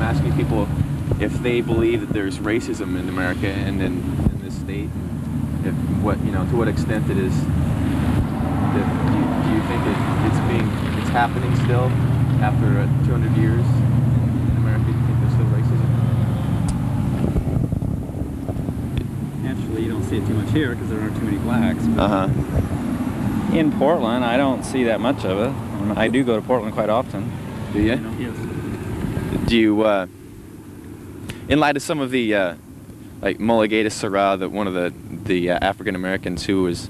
asking people if they believe that there's racism in America and in this state, and if to what extent it is. Do you think it's happening still after 200 years in America? Do you think there's still racism? Naturally, you don't see it too much here because there aren't too many blacks. In Portland, I don't see that much of it. I do go to Portland quite often. Do you? Yes. Do you, in light of some of the, like Mulligata Sarah, one of the African Americans who was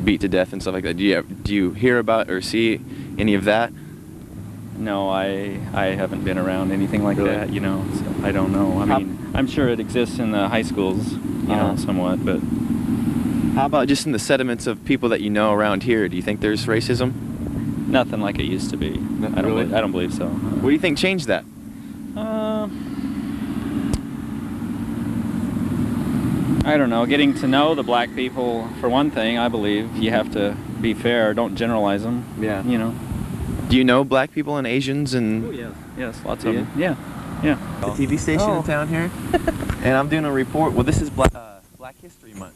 beat to death and stuff like that, do you hear about or see any of that? No, I haven't been around anything like Really? that, so I don't know. I mean, I'm sure it exists in the high schools, somewhat, but... How about just in the sentiments of people that you know around here? Do you think there's racism? Nothing like it used to be. I don't believe so. What do you think changed that? I don't know. Getting to know the black people, for one thing, I believe. You have to be fair. Don't generalize them. Yeah. Do you know black people and Asians and... Oh, yeah. Yes, lots of them. Yeah. Yeah. The TV station in town here. And I'm doing a report. Well, this is Black History Month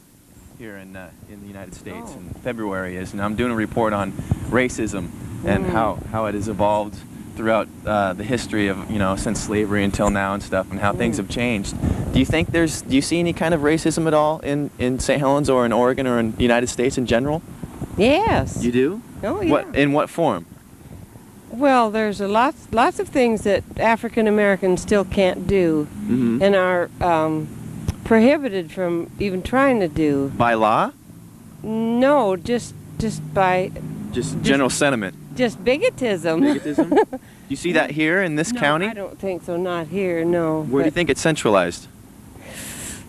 here in the United States, and February is, and I'm doing a report on racism and how it has evolved throughout the history of since slavery until now and stuff, and how things have changed. Do you see any kind of racism at all in St. Helens or in Oregon or in the United States in general? Yes. You do? Oh yeah. In what form? Well, there's lots of things that African Americans still can't do, and are prohibited from even trying to do. By law? No, just by... Just general sentiment. Just bigotism. Bigotism? You see that here in this county? I don't think so, not here, no. Where do you think it's centralized?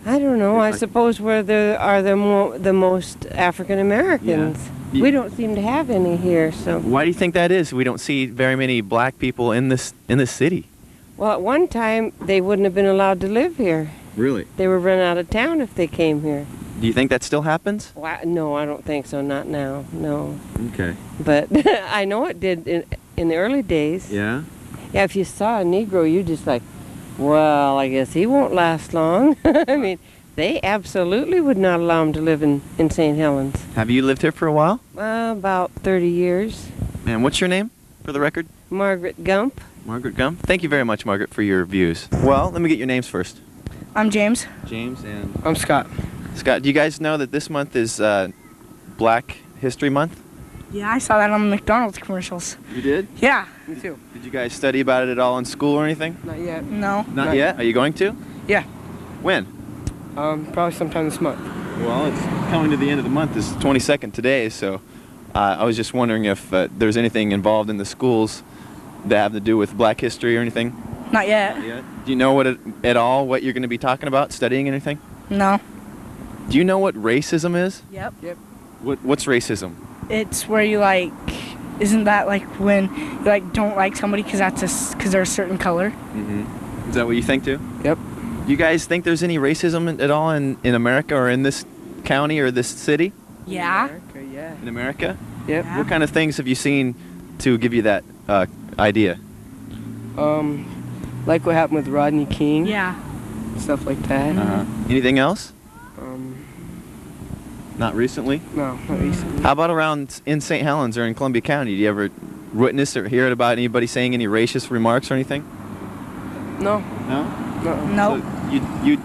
I don't know, I suppose where there are the most African Americans. Yeah. We don't seem to have any here, so... Why do you think that is? We don't see very many black people in this city. Well, at one time, they wouldn't have been allowed to live here. Really? They were run out of town if they came here. Do you think that still happens? Well, no, I don't think so. Not now. No. Okay. But I know it did in the early days. Yeah? Yeah, if you saw a Negro, you're just like, well, I guess he won't last long. I mean, they absolutely would not allow him to live in St. Helens. Have you lived here for a while? About 30 years. And what's your name, for the record? Margaret Gump. Margaret Gump? Thank you very much, Margaret, for your views. Well, let me get your names first. I'm James. James and... I'm Scott. Scott, do you guys know that this month is Black History Month? Yeah, I saw that on the McDonald's commercials. You did? Yeah. Me too. Did you guys study about it at all in school or anything? Not yet. No. Not yet? Are you going to? Yeah. When? Probably sometime this month. Well, it's coming to the end of the month. It's 22nd today, so I was just wondering if there's anything involved in the schools that have to do with Black history or anything? Not yet. Not yet? Do you know what what you're going to be talking about, studying anything? No. Do you know what racism is? Yep. What's racism? It's where you isn't that like when you don't like somebody because they're a certain color? Mm-hmm. Is that what you think too? Yep. Do you guys think there's any racism at all in America or in this county or this city? Yeah. Okay, yeah. In America? Yep. Yeah. What kind of things have you seen to give you that idea? Like what happened with Rodney King. Yeah. Stuff like that. Anything else? Um, Not recently? no, not recently. How about around in St. Helens or in Columbia County? Do you ever witness or hear about anybody saying any racist remarks or anything? No. No? No. No. So you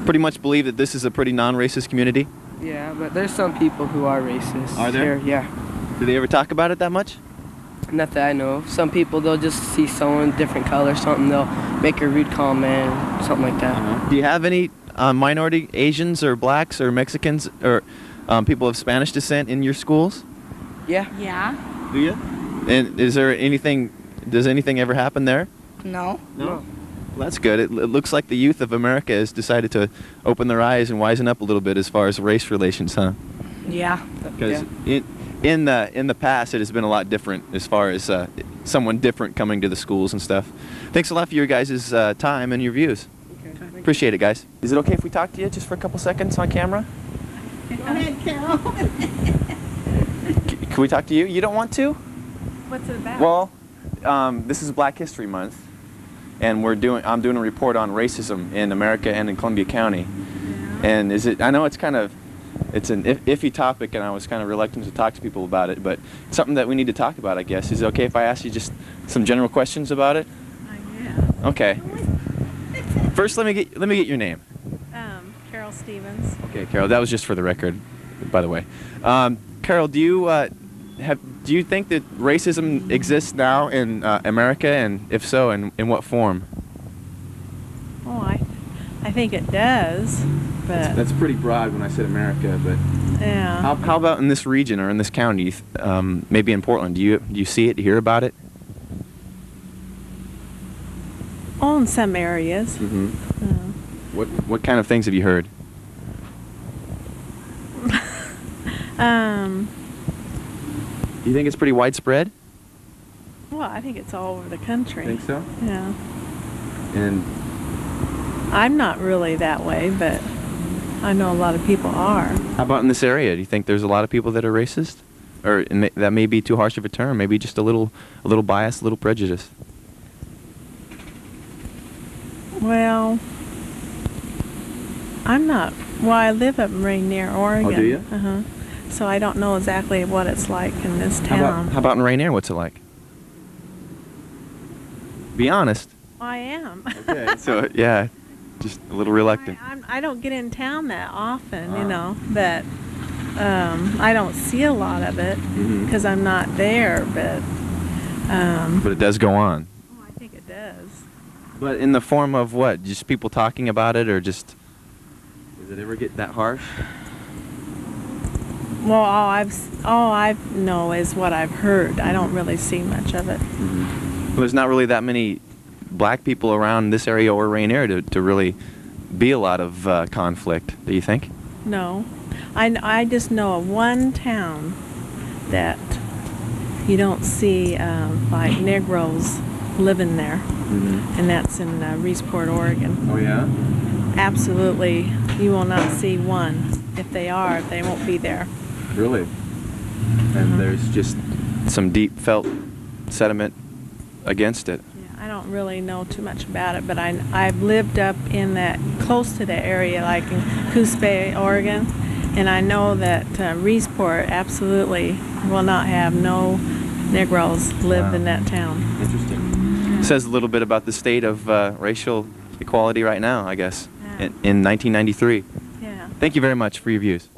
pretty much believe that this is a pretty non-racist community? Yeah, but there's some people who are racist. Are there? Here, yeah. Do they ever talk about it that much? Not that I know of. Some people, they'll just see someone different color, something, they'll make a rude comment, something like that. Do you have any minority Asians or blacks or Mexicans or people of Spanish descent in your schools? Yeah. Yeah. Do you? And does anything ever happen there? No. Well, that's good. It looks like the youth of America has decided to open their eyes and wisen up a little bit as far as race relations, huh? Yeah. Because in the past, it has been a lot different as far as someone different coming to the schools and stuff. Thanks a lot for your guys' time and your views. Okay. Appreciate it, guys. Is it okay if we talk to you just for a couple seconds on camera? Go ahead, Carol. Can we talk to you? You don't want to? What's it about? Well, this is Black History Month, and I'm doing a report on racism in America and in Columbia County. Yeah. And I know it's an iffy topic, and I was kind of reluctant to talk to people about it, but it's something that we need to talk about, I guess. Is it okay if I ask you just some general questions about it? Yeah. Okay. First, let me get your name. Carol Stevens. Okay, Carol. That was just for the record, by the way. Carol, do you think that racism exists now in America, and if so, in what form? Oh, I think it does, but That's pretty broad when I said America, but yeah. how about in this region or in this county, maybe in Portland? Do you see it, hear about it? Oh, in some areas. Mm-hmm. What kind of things have you heard? You think it's pretty widespread? Well, I think it's all over the country. Think so? Yeah. And I'm not really that way, but I know a lot of people are. how about in this area? Do you think there's a lot of people that are racist? Or that may be too harsh of a term, maybe just a little bias, a little prejudice. Well, I live up in Rainier, Oregon. Oh, do you? Uh-huh. So I don't know exactly what it's like in this town. How about in Rainier? What's it like? Be honest. I am. Okay. So yeah, just a little reluctant. I don't get in town that often, you know, but I don't see a lot of it because I'm not there, but But it does go on. oh, I think it does. But in the form of what? Just people talking about it, or just does it ever get that harsh? Well, all I know is what I've heard. I don't really see much of it. Well, there's not really that many black people around this area or Rainier to really be a lot of conflict. Do you think? No, I just know of one town that you don't see like Negroes living there, and that's in Reesport, Oregon. Oh yeah. Absolutely, you will not see one. If they are, they won't be there. Really? And there's just some deep felt sentiment against it. Yeah, I don't really know too much about it, but I've lived up in close to that area, like in Coos Bay, Oregon, and I know that Reesport absolutely will not have no Negroes live in that town. Interesting. It says a little bit about the state of racial equality right now, I guess, in 1993. Yeah. Thank you very much for your views.